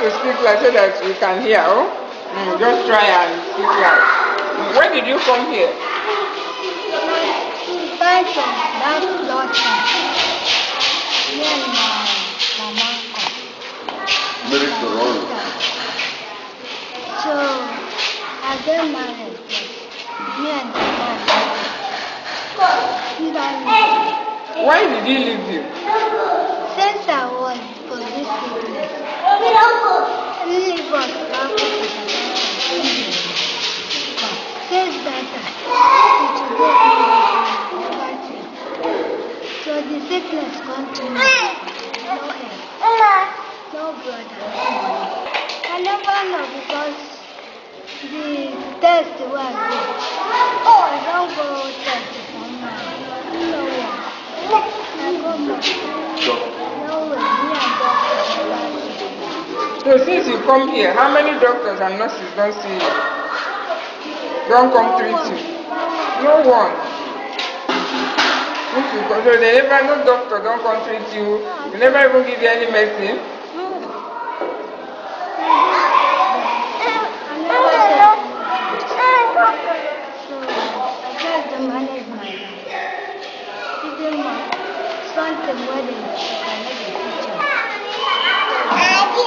to speak loud so that we can hear. Oh? Just try and speak loud. When did you come here? Find some black blood cells. Me and my mama come. So I get married. Me and my mama. Why did he leave you? Since I was for this sickness, he leave us back since that time, it will never change. So the sickness continues. No help, no brother. I never know because the test was good. I don't go test for no one. So since you come here, how many doctors and nurses don't see you? Don't come treat you? No one. So they never, no doctor don't come treat you. They never even give you any medicine.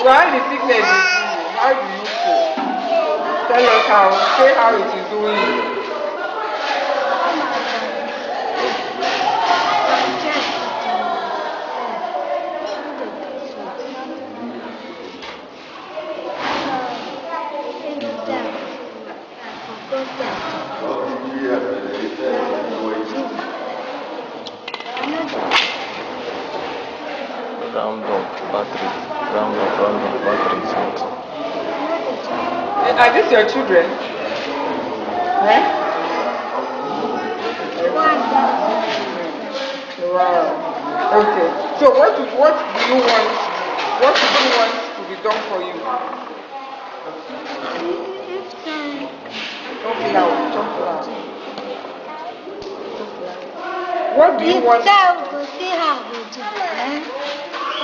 So how the sickness is doing you? How do you feel? Tell us how. Say how it is doing you. Round of batteries. Are these your children? Eh? Wow. Okay. So what do you want? What do you want to be done for you? Talk loud. Talk loud. What do you want?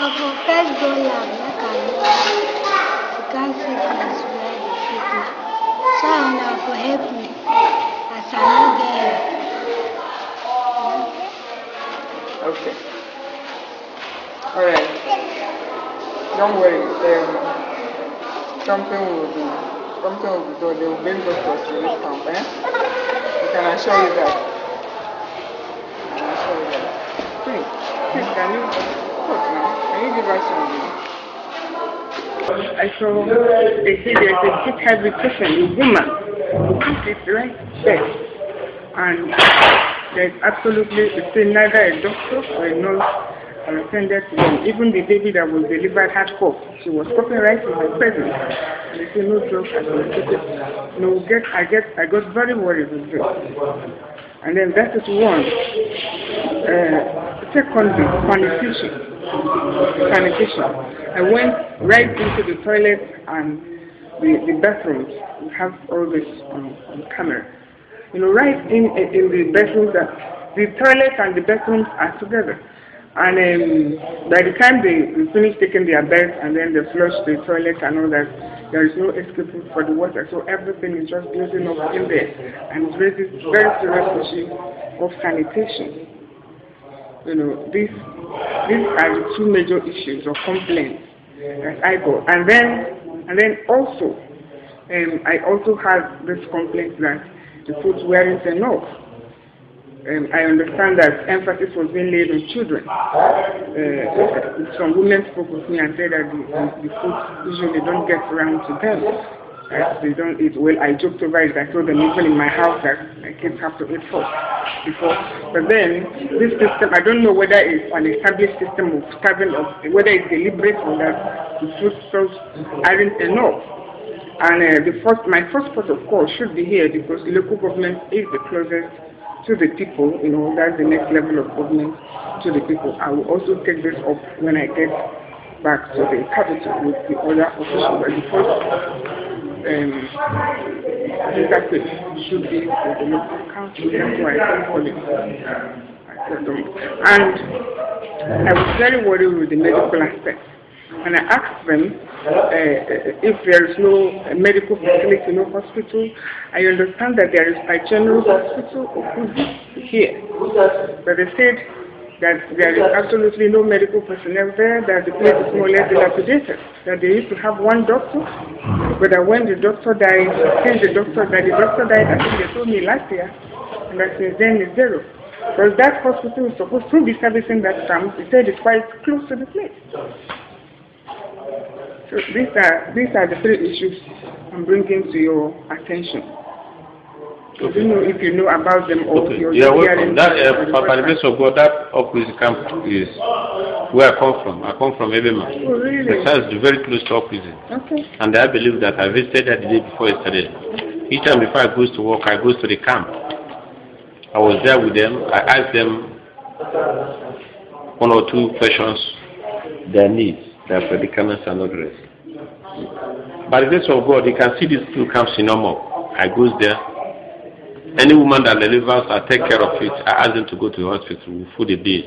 I will first go lab like I can't see this where the sickness. So I will help me as I know get help. Okay. Alright. Don't worry. Something will be done. They will bring doctors to this camp. I can assure you that. Please, can you? Can you give us some? I saw they say there's a sick heavy patient, a woman who sits right there. And there's absolutely still neither a doctor or a nurse attended to them. Even the baby that was delivered had cough. She was coughing right in my presence. And they say no drugs has been taken. No, I got very worried with this. And then that is one. Secondly, sanitation. I went right into the toilet and the bathrooms. We have all this on camera. You know, right in the bathrooms, that the toilet and the bathrooms are together. And by the time they finish taking their beds and then they flush the toilet and all that, there is no escape for the water. So everything is just building up in there. And it raises very serious issue of sanitation. You know, these are the two major issues or complaints that I got. And then also, I also had this complaint that the food weren't enough. I understand that emphasis was being laid on children. Some women spoke with me and said that the food usually don't get around to them. They don't eat. Well, I joked over it. I told them even in my house that my kids have to eat first before. But then this system, I don't know whether it's an established system of starving, or whether it's deliberate or that the food stores aren't enough. And my first port of call should be here because the local government is the closest to the people. You know, that's the next level of government to the people. I will also take this up when I get back to the capital with the other officials. But the first exactly should be for the local council. That's why I call it. And I was very worried with the medical aspect and I asked them if there is no medical facility, no hospital. I understand that there is a general hospital here, but they said that there is absolutely no medical personnel there, that the place is more or less dilapidated, that they used to have one doctor, but that when the doctor died, since the doctor died, I think they told me last year, and that since then it's zero. Because that hospital is supposed to be servicing that camp, they said it's quite close to the place. So these are the three issues I'm bringing to your attention. I don't know if you know about them or you're welcome. That, by the grace of God, that Okwisi camp is where I come from. I come from Ebema. Oh, really? The site is very close to Okwisi. Okay. And I believe that I visited that the day before yesterday. Each time before I go to work, I go to the camp. I was there with them. I asked them one or two questions, their needs, their predicaments, and all the rest. By the grace of God, you can see these two camps in Omo. I go there. Any woman that delivers, I take care of it. I ask them to go to the hospital. We food a bill.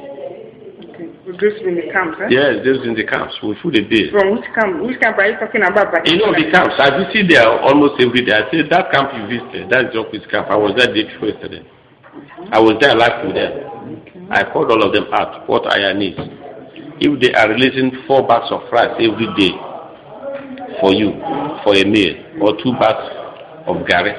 Okay. This in the camps, eh? Yes, this is in the camps. We food a bill. From which camp? Which camp are you talking about? You know the camps. I visit there almost every day. I say that camp you visited, that's the office camp. I was there the day before yesterday. I was there live with them. Okay. I called all of them out. What are your needs? If they are releasing 4 bags of rice every day for you, for a meal, or 2 bags of gari,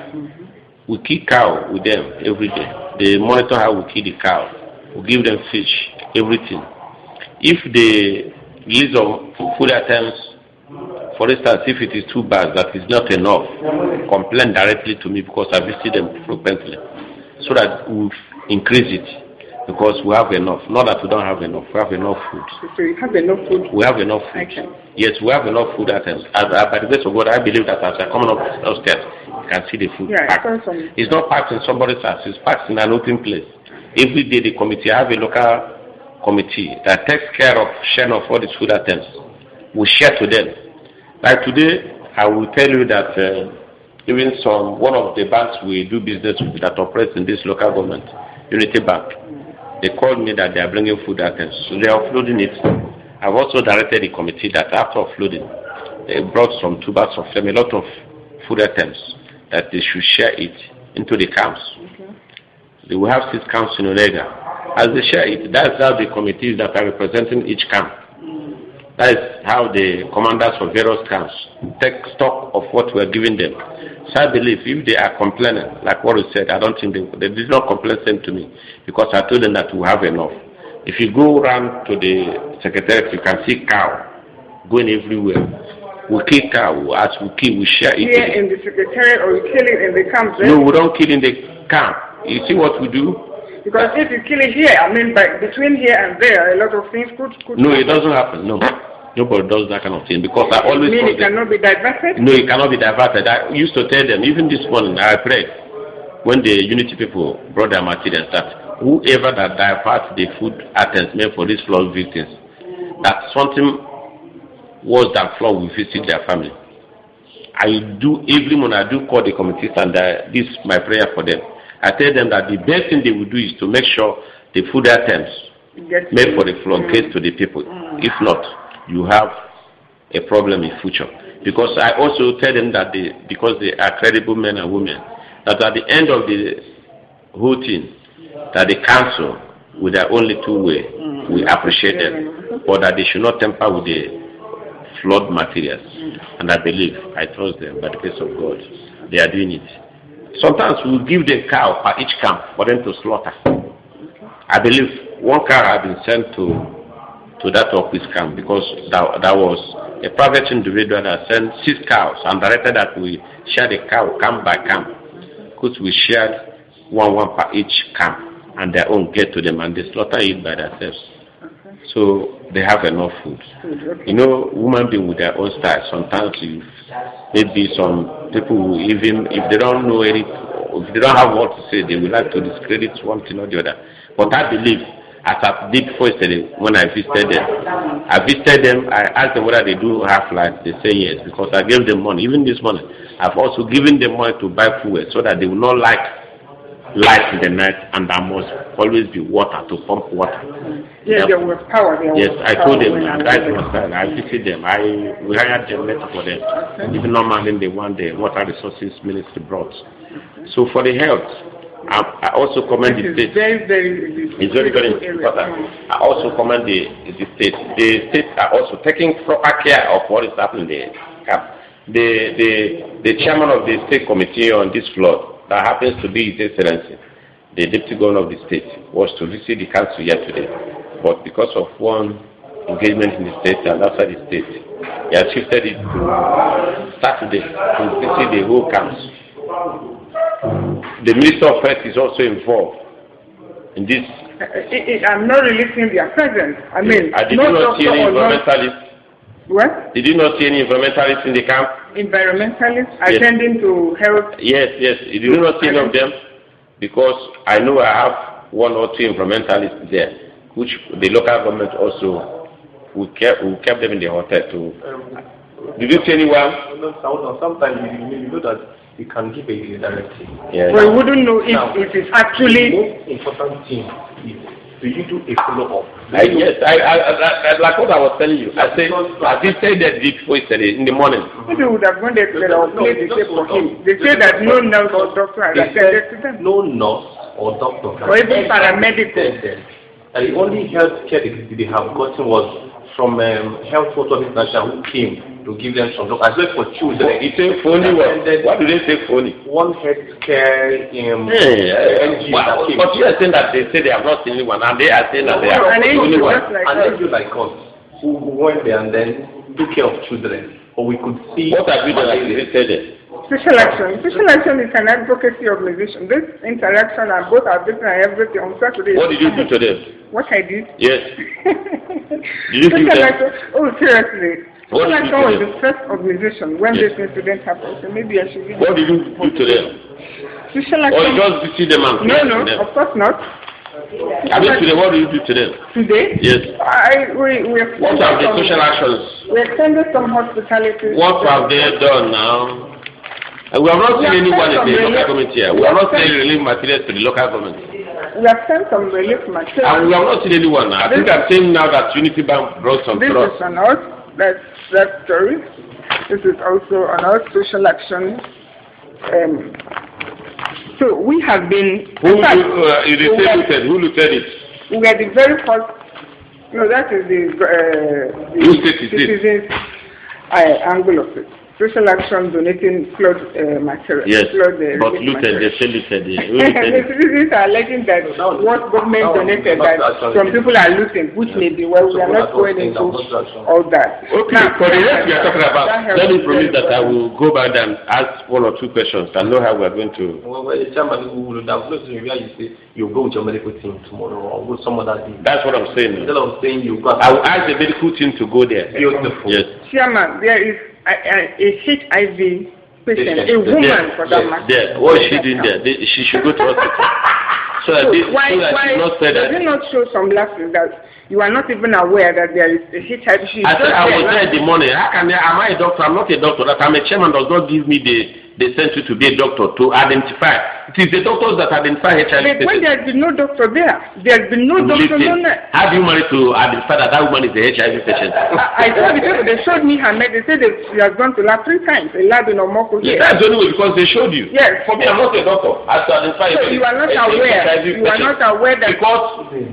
we kill cow with them every day. They monitor how we kill the cow. We give them fish, everything. If they release of food items, for instance, if it is 2 bags, that is not enough, complain directly to me because I visit them frequently, so that we increase it because we have enough. Not that we don't have enough. We have enough food. So you have enough food? We have enough food. Yes, we have enough food items. By the grace of God, I believe that as I come up upstairs, you can see the food packed. It's not packed in somebody's house. It's packed in an open place. Every day the committee, I have a local committee that takes care of sharing of all these food items. We share to them. Like today, I will tell you that even one of the banks we do business with that operates in this local government, Unity Bank, they called me that they are bringing food items. So they are offloading it. I've also directed the committee that after offloading, they brought some 2 bags of them, a lot of food items, that they should share it into the camps. Okay. They will have 6 camps in Orega. As they share it, that's how the committees that are representing each camp. That is how the commanders of various camps take stock of what we are giving them. So I believe if they are complaining, like what you said, I don't think they did not complain same to me because I told them that we have enough. If you go around to the secretariat, you can see cow going everywhere. We kill cow, as we kill, we share it. Here in the secretariat or you kill it in the camp? Right? No, we don't kill in the camp. You see what we do? Because if you kill it here, I mean, between here and there, a lot of things could No, it doesn't happen. No. Nobody does that kind of thing because I always. You mean it cannot be diverted? No, it cannot be diverted. I used to tell them, even this morning, I prayed when the Unity people brought their materials that whoever that diverts the food items made for these flood victims, that something worse than flood will visit their family. I do every morning. I do call the committees and this is my prayer for them. I tell them that the best thing they will do is to make sure the food items made for the flood gets to the people. If not, you have a problem in future. Because I also tell them that because they are credible men and women, that at the end of the whole thing, that the council, with their only 2 way, we appreciate them, but that they should not tamper with the flood materials. And I believe, I trust them by the grace of God, they are doing it. Sometimes we give the cow per each camp for them to slaughter. I believe 1 cow has been sent to that office camp because that was a private individual that sent 6 cows and directed that we share the cow camp by camp because we shared one per each camp and their own get to them and they slaughter it by themselves. So they have enough food. You know, women being with their own style. Sometimes maybe some people will even, if they don't know anything, if they don't have what to say, they will like to discredit one thing or the other. But I believe, as I did before yesterday when I visited them, I asked them whether they do half-life. They say yes, because I gave them money. Even this morning, I've also given them money to buy food so that they will not like light in the night, and there must always be water to pump water. Yes, there was power. Yes, I told them, I visited them. We hired them later for them. Okay. Even normally they want the water resources ministry brought. So for the health, I also commend the state. It's very, very important. I also commend the state. The states are also taking proper care of what is happening there. The chairman of the state committee on this flood, that happens to be His Excellency, the deputy governor of the state, was to visit the council yesterday. But because of one engagement in the state and outside the state, he has shifted it to Saturday to visit the whole council. The Minister of Health is also involved in this. I'm not releasing their presence. I mean, did you not see any environmentalists? What? Did you not see any environmentalists in the camp? Environmentalists attending to health? Yes. Did you not see any of them? Because I know I have one or two environmentalists there, which the local government also we kept them in the hotel too. Did you see anyone? Sometimes you know that you can give a directive. Yes. Well, we wouldn't know if it is actually. The most important thing is, do you do a follow-up? Yes, I like what I was telling you. I did say that before yesterday in the morning. People would have gone there to play the tape for him. They say that no nurse or doctor has attended to them. No nurse or doctor. Or even paramedical. And the only health care they have gotten was from Health Photo International, who came to give them some doctors. As well for children. It's a phony one. What do they say phony? One health care NGO that came. But you are saying that they say they have not seen anyone, and they are saying that they have not seen anyone. An NGO like us, who went there and then took care of children. Or we could see. What have you done like they said it? Social Action. Social Action is an advocacy organization. This interaction and both are different and everything on Saturday. What did you do to them? What I did? Yes. Did you do them? Oh, seriously. What Social Action was the first organization when this incident happened. So maybe I should. What did you do to them? Social Action. Or you just see them and No, of course not. I mean, today, what do you do to them? Today? Yes. What are the social actions? We extended some hospitality. What have they done now? And we have not seen anyone in the local government here. We have not seen relief materials to the local government. We have sent some relief materials. And we have not seen anyone now. I think I'm saying now that Unity Bank brought some trust. This is an out. That's that story. This is also an out social action. So we have been. Who looted it? We were the very first. No, that is the citizens' angle of it. Social Action donating flood material. Yes, flood, but looted, they still looted. The citizens are alleging that what government donated, that some people are looting, which may be well, we are not going into all that. Okay, now, for the rest we are talking about, let me promise that I will go back and ask one or two questions and know how we are going to. Well, the chairman will have close to you say you go with your medical team tomorrow or go some other day. That's what I'm saying. Instead of saying you go. I will ask the medical team to go there. Beautiful. Yes. Chairman, there is a HIV patient, a woman for that matter. What is she doing there? She should go to hospital. Why does it not show some lapses that you are not even aware that there is a HIV? I was there in the morning. Am I a doctor? I'm not a doctor. That I'm a chairman does not give me the sense to be a doctor to identify. It is the doctors that identify HIV. But when there has been no doctor there, there has been no doctor there. How do you manage to identify that woman is a HIV patient? I told you, they showed me her med. They said that she has gone to lab 3 times. A lab in Omoko here. That's the only way because they showed you. Yes. For me, I'm not a doctor. I have to identify. So you are not aware. You are not aware that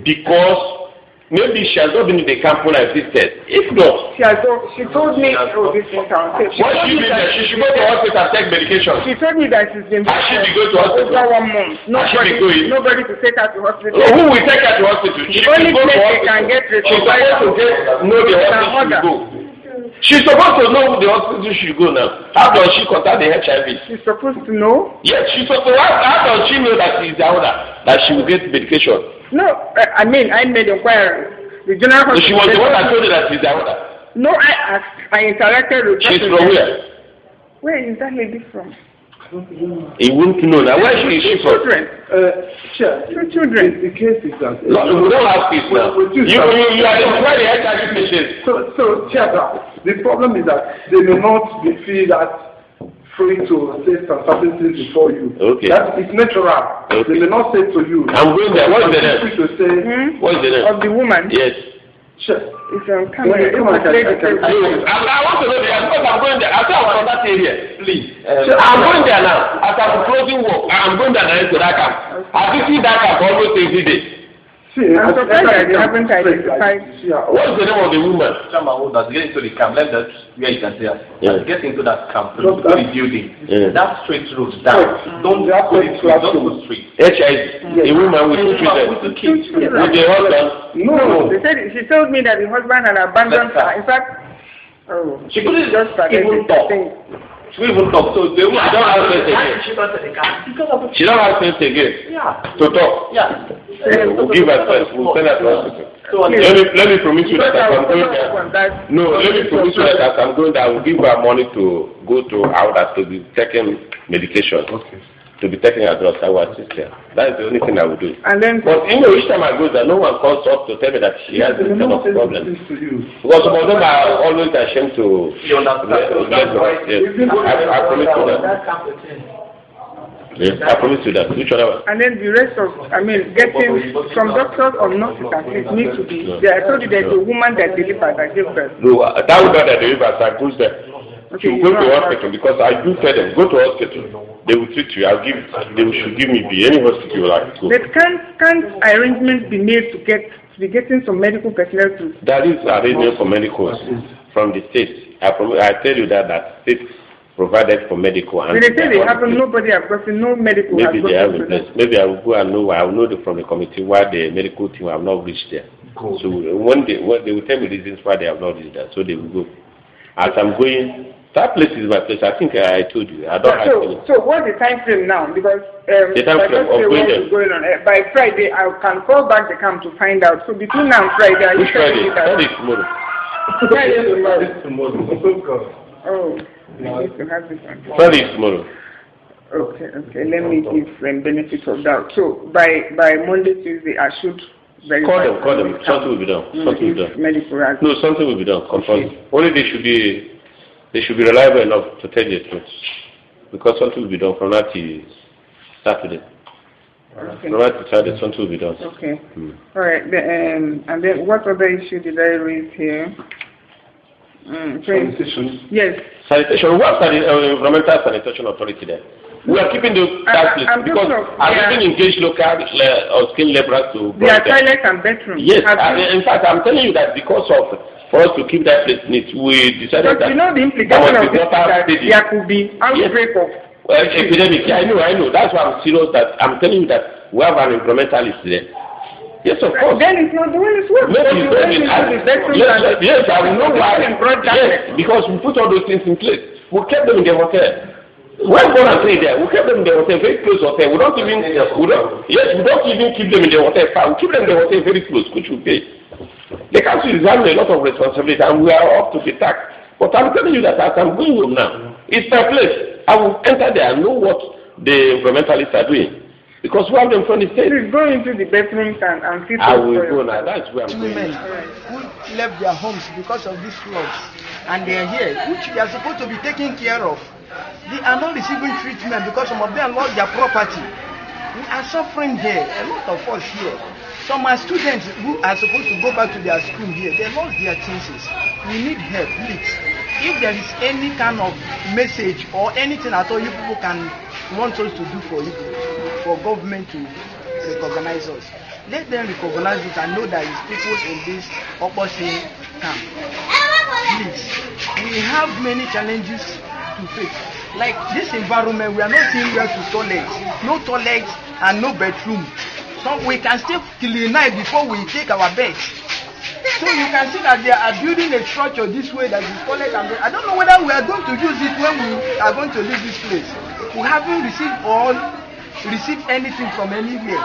because. Maybe she has not been in the camp when I visited. If not, she told me, this thing sounds safe. What she did that she should go to hospital and take medication. She told me that she's been she be going to hospital over 1 month. Nobody to take her to hospital. So who will take her to hospital? The only place they can get she's supposed to know the hospital she go. She's supposed to know the hospital she should go now. How does she contact the HIV? She's supposed to know? Yes, she's supposed to. How does she know that she's the owner? That she will get medication? No, I made inquiry. The general hospital. So she was the one that told you that she's the owner? No, I asked. I interacted with her. She's from where? Where is that lady from? He wouldn't know now. Where is she from? Two children. The case is that. No, we don't have peace now. You identify the HIV patients. So, Chairman, the problem is that they may not feel that free to say some certain things before you. Okay. That is natural. Okay. They may not say to you. I'm going there. What is the name? To say, What is the name? Of the woman? Yes. Sure. It's on camera. Come on, I want to know there because I'm going there. I thought I was from that area. Please. I'm going there now. As I'm closing work, I'm going there now to that camp. Have you seen that camp almost every day? I'm surprised that they haven't identified. What's the name of the woman? Get into the camp. Let that where you can see us. Get into that camp. Through the building. That straight road down. Don't go straight. HIV. A woman with two children. With the husband. No. They said she told me that the husband had abandoned her. In fact, she couldn't just even talk. She even talk. So they don't have sense again. She don't have sense again. Yeah. To talk. Yeah. We'll give her first. We'll send her to hospital. Let me promise you that as I'm going there. No, let me promise you that as I'm going there, I will give her money to go to out to be taking medication. Okay. To be taking her drugs. I will assist her. That is the only thing I will do. And then, but each time I go there, no one calls up to tell me that she has this kind of problem. Because some of them are always ashamed to. You understand? I promise you that. Yes, I promise you that. Which other one? And then the rest of, getting from doctors or nurses at least need to be. I told you there's a woman that delivered that gave birth. No, that woman that delivers, I goes there. Okay, you go to hospital because I do tell them, go to hospital. They will treat you. They should give me any hospital you like to go. But can't arrangements be made to be getting some medical personnel to? That is arrangement for medicals from the state. I tell you that state provided for medical. And they say they haven't. Nobody has gotten no medical. Maybe they have a place. Maybe I will go and know. I will know from the committee why the medical team have not reached there. Cool. So when they will tell me reasons why they have not reached there, so they will go. As I'm going. That place is my place. I think I told you. I don't have So what's the time frame now? Because the time frame of going on. By Friday, I can call back the camp to find out. So between now and Friday, are you Friday? Friday tomorrow. Friday tomorrow. Oh, we need to have this one. Friday tomorrow. Okay. Let me give them benefit of doubt. So by Monday, Tuesday, I should. Call them. Something will be done. Medical. No, something will be done. Confirm. Only they should be reliable enough to tell the truth. Because something will be done from that to Saturday. Okay. From that to Saturday, something will be done. Okay. All right. And then what other issue did I raise here? Sanitation. Yes. Sanitation. What's the Environmental Sanitation Authority there? We are keeping the taxes because I'm even engaged local or skilled laborers to. There are toilets and bedrooms. Yes. In fact, I'm telling you that because of. For us to keep that place neat, we decided that. You know the implication of this that there could be outbreak of epidemic. I know. That's why I'm serious. That I'm telling you that we have an environmentalist there. Yes, of course. Then it's not the way it's working. Yes, I will know why. Yes, because we put all those things in place. We kept them in the hotel. When born and stay there, we kept them in the hotel, very close hotel. We don't even keep them in the hotel far. We keep them in the hotel very close, which we pay. The council is having a lot of responsibility and we are up to the task. But I'm telling you that as I'm going home now, it's my place. I will enter there and know what the environmentalists are doing. Because we have them from the state. Please go into the bedrooms and see. I will go now. That's where I'm going. Women who left their homes because of these floods and they are here, which they are supposed to be taken care of. They are not receiving treatment because some of them lost their property. We are suffering here, a lot of us here. Some are students who are supposed to go back to their school here. They lost their chances. We need help, please. If there is any kind of message or anything at all you people can want us to do for government to recognize us, let them recognize it and know that it's people in this opposite camp. Please, we have many challenges to face. Like this environment, we are not seeing where to toilets, no toilets and no bedroom. So we can stay till the night before we take our beds. So you can see that they are building a structure this way that is toilet and bed. I don't know whether we are going to use it when we are going to leave this place. We haven't received anything from anywhere.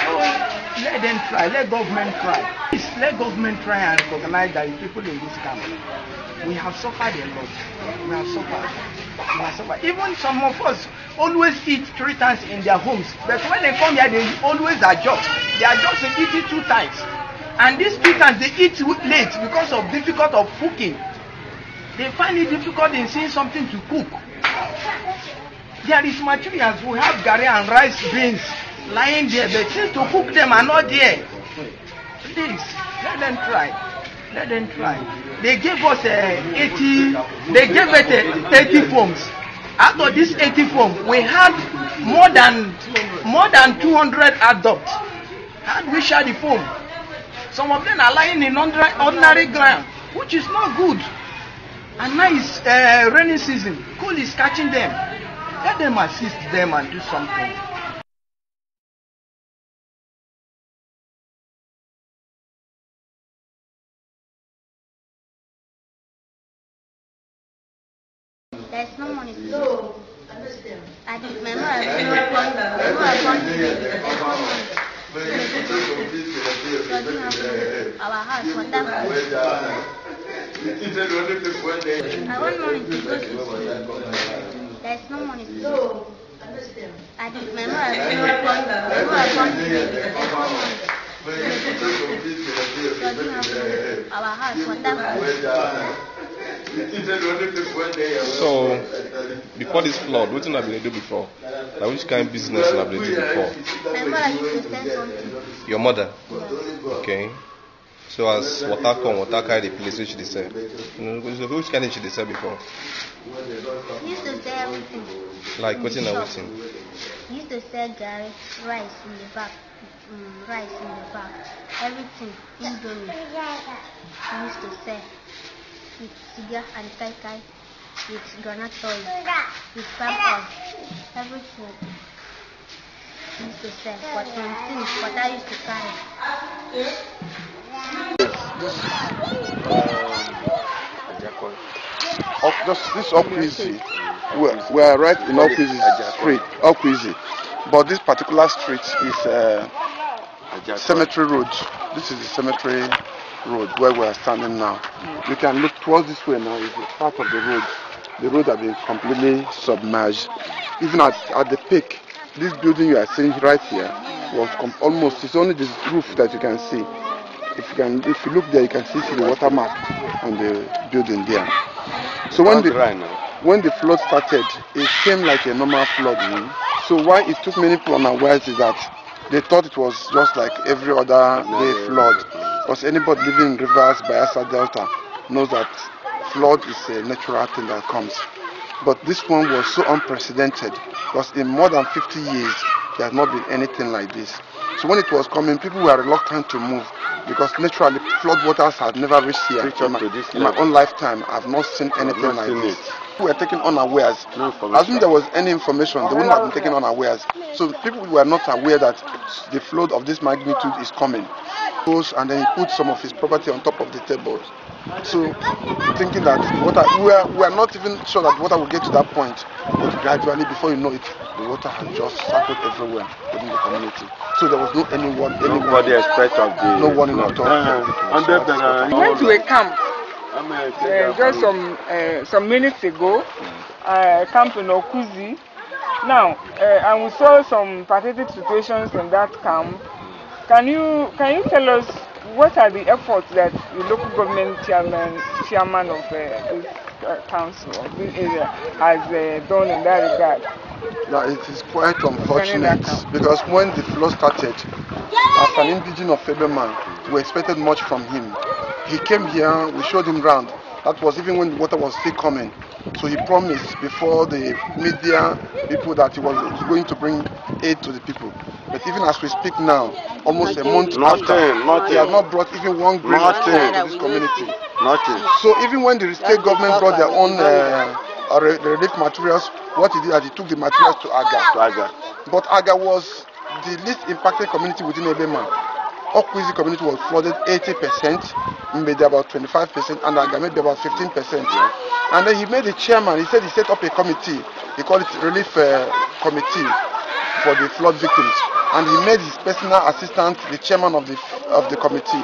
So let them try, let government try. Please, let government try and recognize that the people in this camp, we have suffered a lot. We have suffered. Even some of us always eat 3 times in their homes. But when they come here, they always adjust. They adjust to eating 2 times. And these 2 times, they eat late because of difficulty of cooking. They find it difficult in seeing something to cook. There is materials. We have gari and rice beans lying there, but since to cook them are not there. Please, let them try. Let them try. They gave us 80. They gave it 80 forms. Out of this 80 form, we had more than 200 adults. And we share the form. Some of them are lying in ordinary ground, which is not good. And now it's rainy season. Cool is catching them. Let them assist them and do something. There's no money to do. I did remember I want to there's no money. Our house, whatever. I want money to go to school. There's no money to do. I did remember I want to there's no money. Our house, whatever. So, before this flood, what have you do before? Like which kind of business have you do before? My mother used to sell something. Your mother? Yes. Okay. So as water come, water carry the place which they sell. Which kind of she they sell before? He used to sell everything. Like what in everything? He used to sell gari, rice in the back, everything, indomie. He used to sell with cigar and kai, with granite oil, with palm oil, everything. He used to sell, but some things, what I used to carry. This Okwizi, we are right in Okwizi street, Okwizi, but this particular street is Cemetery Road. This is the Cemetery Road where we are standing now. You can look towards this way now. Is part of the road. The road has been completely submerged. Even at the peak, this building you are seeing right here was almost. It's only this roof that you can see. If you look there, you can see the watermark on the building there. So when the flood started, it came like a normal flooding. So why it took many people unawares is that they thought it was just like every other day flood. Because anybody living in rivers, Bayelsa Delta, knows that flood is a natural thing that comes. But this one was so unprecedented because in more than 50 years, there has not been anything like this. So when it was coming, people were reluctant to move because naturally flood waters had never reached here. In my own lifetime, I have not seen anything like this. People were taken unawares. As soon as there was any information, they wouldn't have been taken unawares. So people were not aware that the flood of this magnitude is coming. And then he put some of his property on top of the table. So thinking that water, we are not even sure that water will get to that point. But gradually, before you know it, the water has just circled everywhere within the community. So there was no nobody expect of the no warning at all. We went to a camp just some minutes ago. Camp in Okuzi. Now, and we saw some pathetic situations in that camp. Can you tell us what are the efforts that the local government chairman of this council of this area has done in that regard? Now, it is quite unfortunate because when the flood started, as an indigenous of Febeman, we expected much from him. He came here, we showed him round. That was even when the water was still coming. So he promised before the media people that he was going to bring aid to the people. But even as we speak now, almost a month after, he has not brought even one grain of salt to this community. So even when the state government brought their own relief materials, what he did is he took the materials to Aga. But Aga was the least impacted community within Ebeman. Okwizi community was flooded 80%, maybe about 25%, and Aga maybe about 15%. And then he made the chairman, he said he set up a committee, he called it relief committee for the flood victims. And he made his personal assistant the chairman of the committee.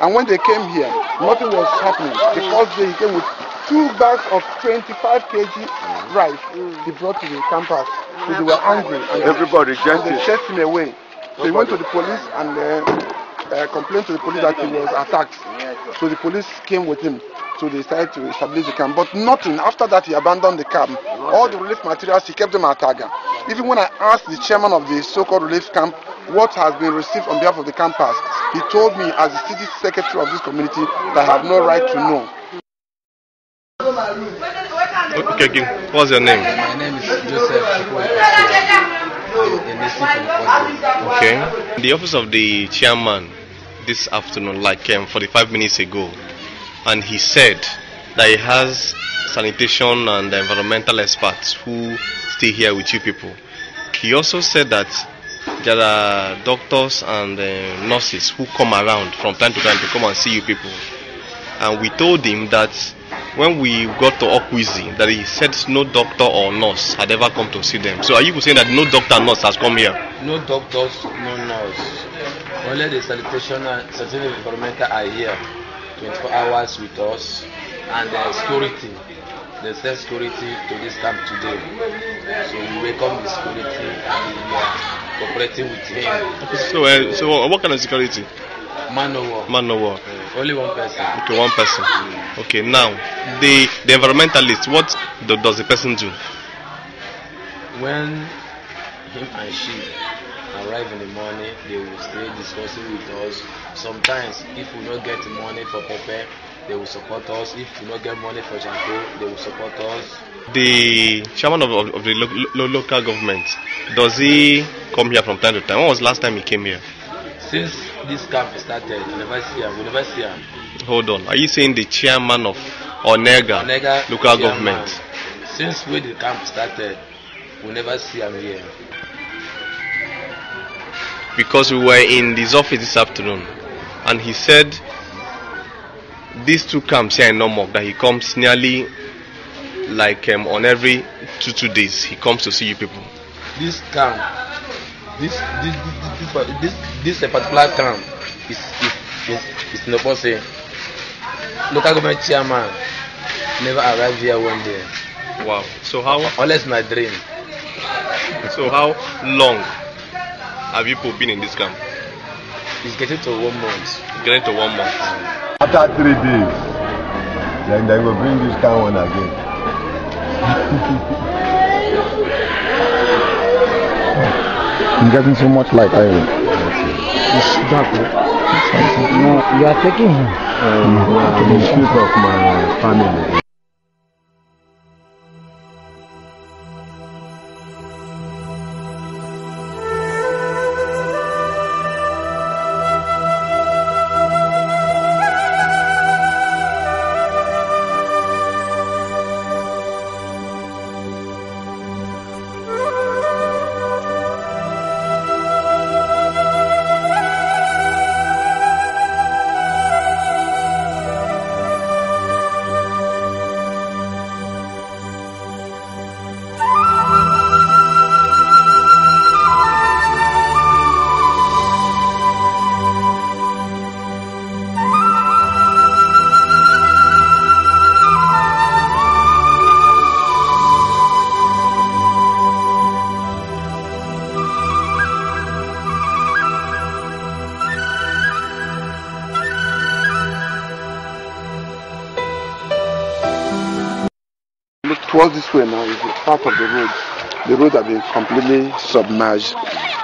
And when they came here, nothing was happening because they came with 2 bags of 25 kg rice he brought to the campus. So they were angry and everybody they chased him away. So he went to the police and complained to the police that he was attacked. So the police came with him to decide to establish the camp. But nothing. After that, he abandoned the camp. All the relief materials, he kept them at Taga. Even when I asked the chairman of the so-called relief camp what has been received on behalf of the campers, he told me as the city secretary of this community that I have no right to know. Okay, what's your name? My name is Joseph. Okay. In the office of the chairman this afternoon, like 45 minutes ago, and he said that he has sanitation and environmental experts who stay here with you people. He also said that there are doctors and nurses who come around from time to time to come and see you people. And we told him that when we got to Okwizi, that he said no doctor or nurse had ever come to see them. So are you saying that no doctor and nurse has come here? No doctors, no nurse. Only the sanitation and environmental are here 24 hours with us, and the security. They send security to this camp today. So we welcome the security and we are cooperating with him. So what kind of security? Man no war. Man no war. Only one person. Okay, one person. Okay, now the environmentalist, what does the person do? When him and she arrive in the morning, they will stay discussing with us. Sometimes if we don't get money for pepper, they will support us. If we don't get money for shampoo, they will support us. The chairman of the local government, does he come here from time to time? When was the last time he came here? Since this camp started, we never see him. Hold on. Are you saying the chairman of Onega local chairman, government? Since when the camp started, we never see him here. Because we were in his office this afternoon, and he said these two camps here in Nomok, that he comes nearly like on every two days he comes to see you people. This camp, this particular camp is no possible. Local government chairman never arrived here one day. Wow. So how? Unless my dream. So how long have you people been in this camp? It's getting to 1 month. Getting to 1 month. After 3 days, then they will bring this camp on again. I'm getting so much light, I will. It's dark. No, you are taking him. The sleep of my family. Towards this way now is the part of the road. The road has been completely submerged.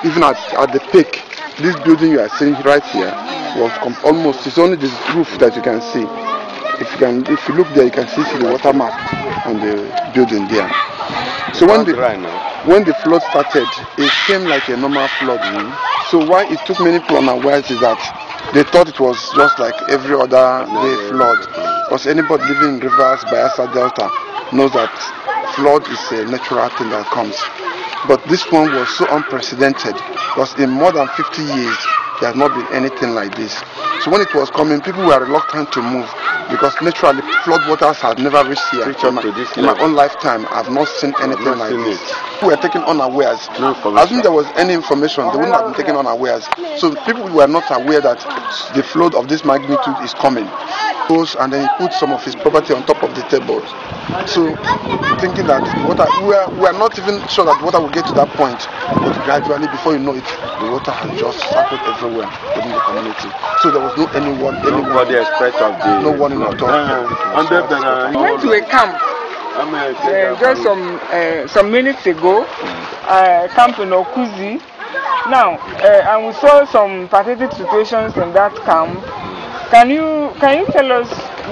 Even at the peak, this building you are seeing right here was almost, it's only this roof that you can see. If you look there, you can see the water mark on the building there. So when the flood started, it came like a normal flood. So why it took many people unawares is that they thought it was just like every other day flood. Because anybody living in rivers, Bayelsa Delta, knows that flood is a natural thing that comes. But this one was so unprecedented because in more than 50 years there has not been anything like this. So when it was coming, people were reluctant to move because naturally flood waters had never reached here. In my own lifetime, I have not seen anything like this. People were taken unawares. As soon as there was any information, they wouldn't have been taken unawares. So people were not aware that the flood of this magnitude is coming. And then he put some of his property on top of the table. So thinking that we are not even sure that water will get to that point, but gradually before you know it, the water has just circled everywhere. everywhere within the community. So there was nobody expect of the no warning at all. We went to a camp just some minutes ago, camp in Okuzi. Now, and we saw some pathetic situations in that camp. Can you tell us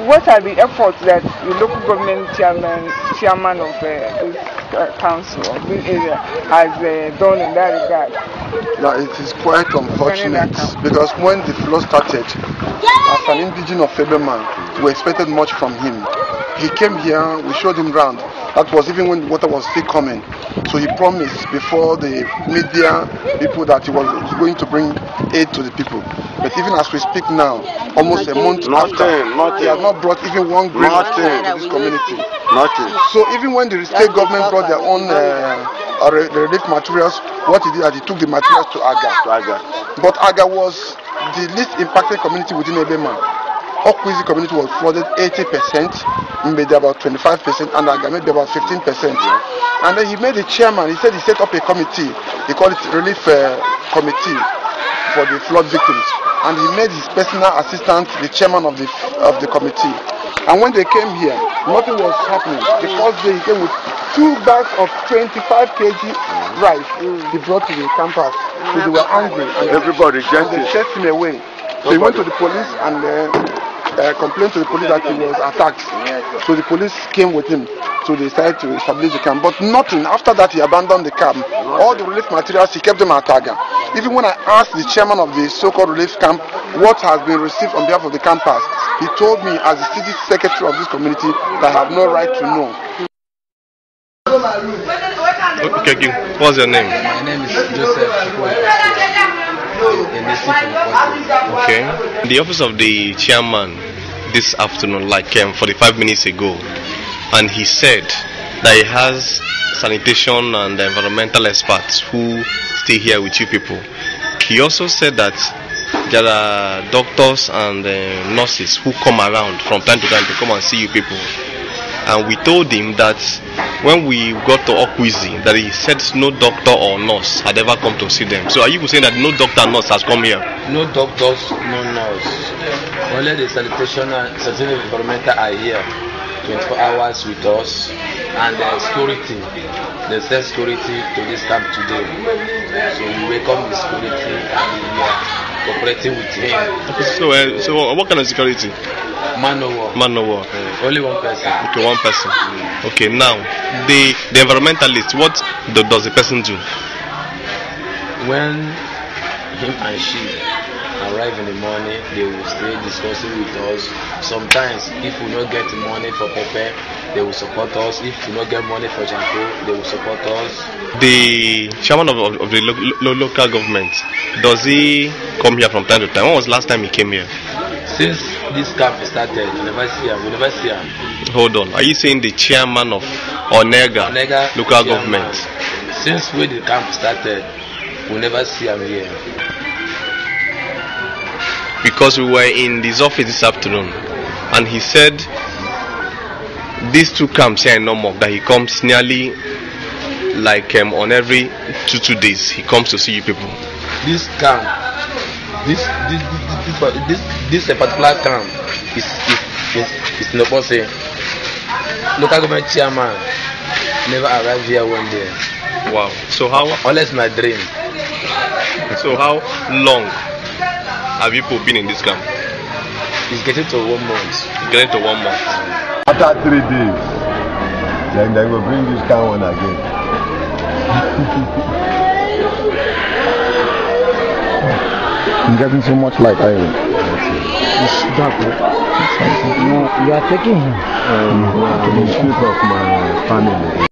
what are the efforts that the local government chairman of this council of this area has done in that regard? Now, it is quite unfortunate because when the flood started, as an indigenous of Febeman, we expected much from him. He came here, we showed him round. That was even when the water was still coming. So he promised before the media people that he was going to bring aid to the people. But even as we speak now, almost a month after, he has not brought even one grain of sand to this community. So even when the state government brought their own relief materials, what he did is he took the materials to Aga. But Aga was the least impacted community within Ebema. Okwizi community was flooded 80%, maybe about 25%, and Aga maybe about 15%. And then he made a chairman. He said he set up a committee. He called it relief committee for the flood victims. And he made his personal assistant the chairman of the committee. And when they came here, nothing was happening. The first day he came with 2 bags of 25 kg rice. He brought to the campus. So they were angry. And everybody they chased him away. So he went to the police and complained to the police that he was attacked. So the police came with him. So they decided to establish the camp. But nothing. After that, he abandoned the camp. All the relief materials, he kept them at Aga. Even when I asked the chairman of the so-called relief camp what has been received on behalf of the campus, he told me as the city secretary of this community that I have no right to know. Okay, what's your name? My name is Joseph. Okay. In the office of the chairman this afternoon, like 45 minutes ago, and he said that he has sanitation and environmental experts who stay here with you people. He also said that there are doctors and nurses who come around from time to time to come and see you people. And we told him that when we got to Okwizi, that he said no doctor or nurse had ever come to see them. So are you saying that no doctor and nurse has come here? No doctors, no nurse. Only the sanitation and environmental are here 24 hours with us, and the security. They send security to this camp today. So we welcome the security and we are cooperating with him. So what kind of security? Man of war. Only one person. Okay, one person. Okay, now the environmentalist, what does the person do? When him and she arrive in the morning, they will stay discussing with us. Sometimes if we don't get money for pepper, they will support us. If we don't get money for shampoo, they will support us. The chairman of the local government, does he come here from time to time? When was the last time he came here? Since this camp started, we never see him. Hold on. Are you saying the chairman of Onega local government? Since when the camp started, we never see him here. Because we were in his office this afternoon, and he said these 2 camps here in Nomok, that he comes nearly like on every 2 days. He comes to see you people. This camp, this particular camp is no say. Local government chairman never arrived here one day. Wow. So how? Unless my dream. So how long have you been in this camp? It's getting to 1 month. Getting to 1 month. After 3 days, then they will bring this camp one again. I'm getting so much light. It's dark. No, you are taking him. The sleep of my family.